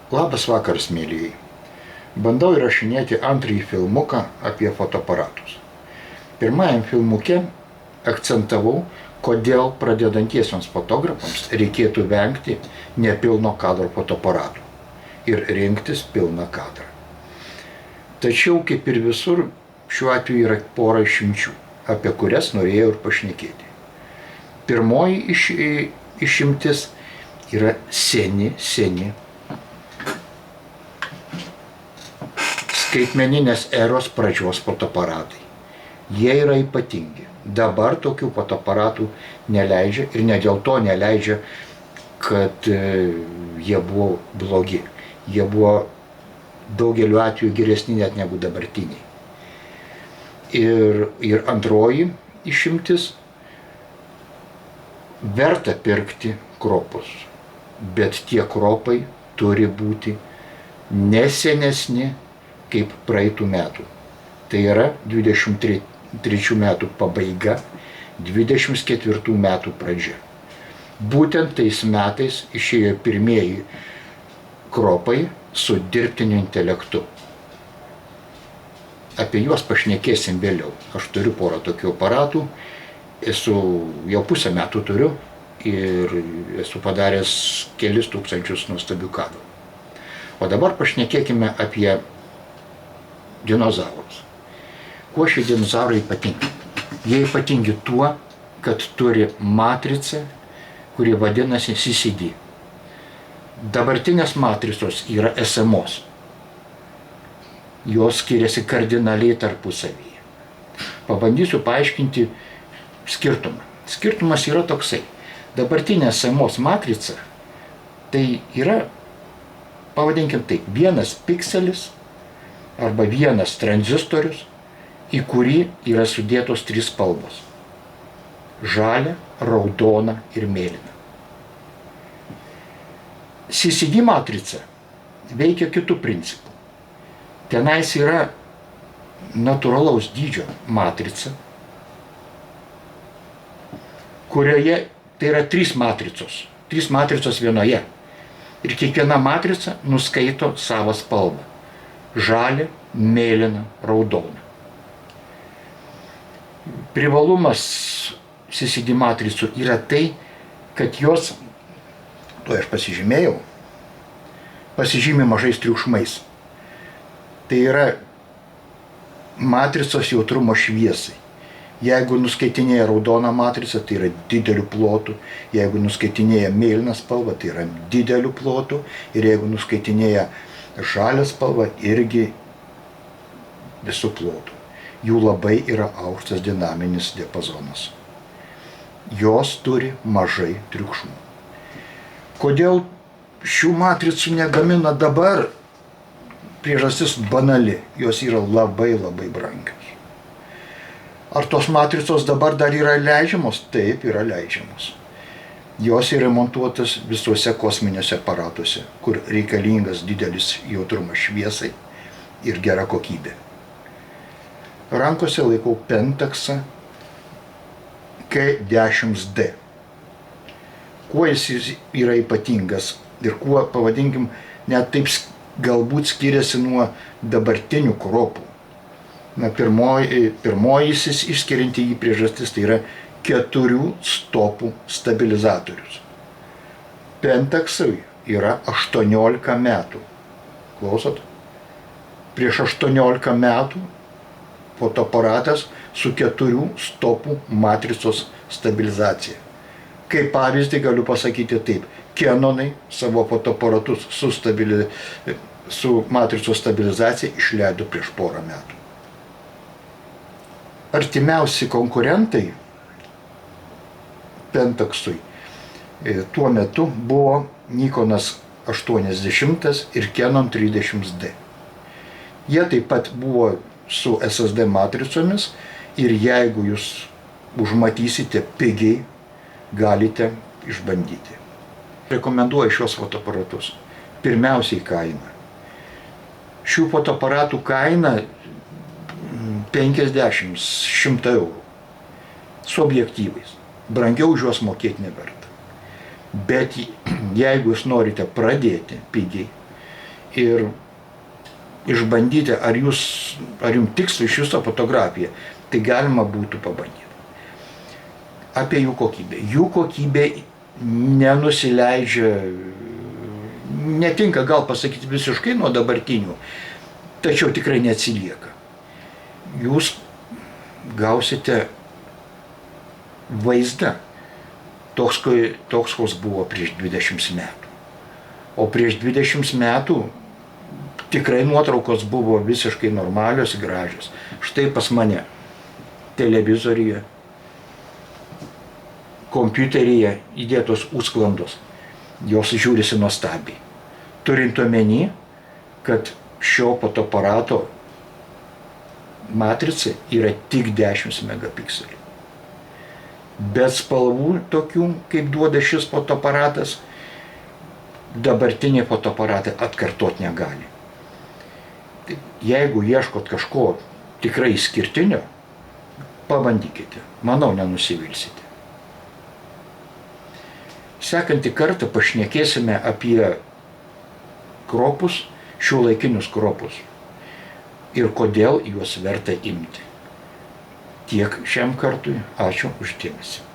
Labas vakaras, mėlyjei. Bandau įrašinėti antrąjį filmuką apie fotoaparatus. Pirmajam filmuke akcentavau, kodėl pradedantiesiems fotografams reikėtų vengti nepilno kadro fotoaparatų ir rinktis pilną kadrą. Tačiau, kaip ir visur, šiuo atveju yra pora išimčių, apie kurias norėjau ir pašnekėti. Pirmoji išimtis yra seni skaitmeninės eros pradžios fotoaparatai. Jie yra ypatingi. Dabar tokių fotoaparatų neleidžia ir ne dėl to neleidžia, kad jie buvo blogi. Jie buvo daugeliu atveju geresni net negu dabartiniai. Ir antroji išimtis – verta pirkti kropus, bet tie kropai turi būti ne senesni kaip praeitų metų. Tai yra 23 metų pabaiga, 24 metų pradžia. Būtent tais metais išėjo pirmieji kropai su dirbtiniu intelektu. Apie juos pašnekėsim vėliau. Aš turiu porą tokių aparatų, jau pusę metų turiu ir esu padaręs kelis tūkstančius nuostabių kadrų. O dabar pašnekėkime apie dinozaurus. Kuo šie dinozaurai ypatingi? Jie ypatingi tuo, kad turi matricą, kuri vadinasi CCD. Dabartinės matricos yra esamos. Jos skiriasi kardinaliai tarpusavyje. Pabandysiu paaiškinti skirtumą. Skirtumas yra toksai. Dabartinė esamos matrica tai yra, pavadinkim taip, vienas pikselis arba vienas tranzistorius, į kurį yra sudėtos trys spalvos – žalia, raudona ir mėlyna. CCD matrica veikia kitų principų. Tenais yra natūralaus dydžio matrica, kurioje tai yra trys matricos vienoje. Ir kiekviena matrica nuskaito savo spalvą – žalia, mėlyna, raudona. Privalumas CCD matricų yra tai, kad jos, aš pasižymėjau, pasižymi mažais triukšmais. Tai yra matricos jautrumo šviesai. Jeigu nuskaitinėja raudoną matricą, tai yra dideliu plotu. Jeigu nuskaitinėja mėlyną spalvą, tai yra dideliu plotu. Ir jeigu nuskaitinėja žalią spalvą, irgi visų plotų. Jų labai yra aukštas dinaminis diapazonas. Jos turi mažai triukšmų. Kodėl šių matricų negamina dabar? Priežastis banali. Jos yra labai brangios. Ar tos matricos dabar dar yra leidžiamos? Taip, yra leidžiamos. Jos yra montuotas visuose kosminiuose aparatuose, kur reikalingas didelis jautrumas šviesai ir gera kokybė. Rankose laikau Pentaxą K10D. Kuo jis yra ypatingas ir kuo, pavadinkim, net taip galbūt skiriasi nuo dabartinių kropų. Pirmoji išskirianti jį priežastis tai yra 4 stopų stabilizatorius. Pentaxui yra 18 metų. Klausot? Prieš 18 metų fotoaparatas su 4 stopų matricos stabilizacija. Kaip pavyzdį galiu pasakyti taip. Canonai savo fotoaparatus su matricos stabilizacija išleido prieš porą metų. Artimiausi konkurentai Pentaxui tuo metu buvo Nikonas 80 ir Canon 30D. Jie taip pat buvo su SSD matricomis ir jeigu jūs užmatysite pigiai, galite išbandyti. Rekomenduoju šios fotoaparatus. Pirmiausiai kaina. Šių fotoaparatų kaina 50–100 eurų. Su objektyvais. Brangiau už juos mokėti neverta. Bet jeigu jūs norite pradėti pigiai, ir išbandyti, ar jums tikslu iš viso fotografija, tai galima būtų pabandyti. Apie jų kokybę. Jų kokybė nenusileidžia, netinka gal pasakyti visiškai nuo dabartinių, tačiau tikrai neatsilieka. Jūs gausite vaizdą toks, koks buvo prieš 20 metų. O prieš 20 metų tikrai nuotraukos buvo visiškai normalios, gražios. Štai pas mane televizoriuje, kompiuteryje įdėtos užsklandos. Jos žiūrisi nuostabiai. Turint omeny, kad šio fotoaparato matrica yra tik 10 megapikselių. Bet spalvų tokių, kaip duoda šis fotoaparatas, dabartiniai fotoaparatai atkartot negali. Jeigu ieškot kažko tikrai išskirtinio, pabandykite. Manau, nenusivilsite. Sekantį kartą pašnekėsime apie kropus, šiuolaikinius kropus ir kodėl juos verta imti. Tiek šiam kartui. Ačiū už dėmesį.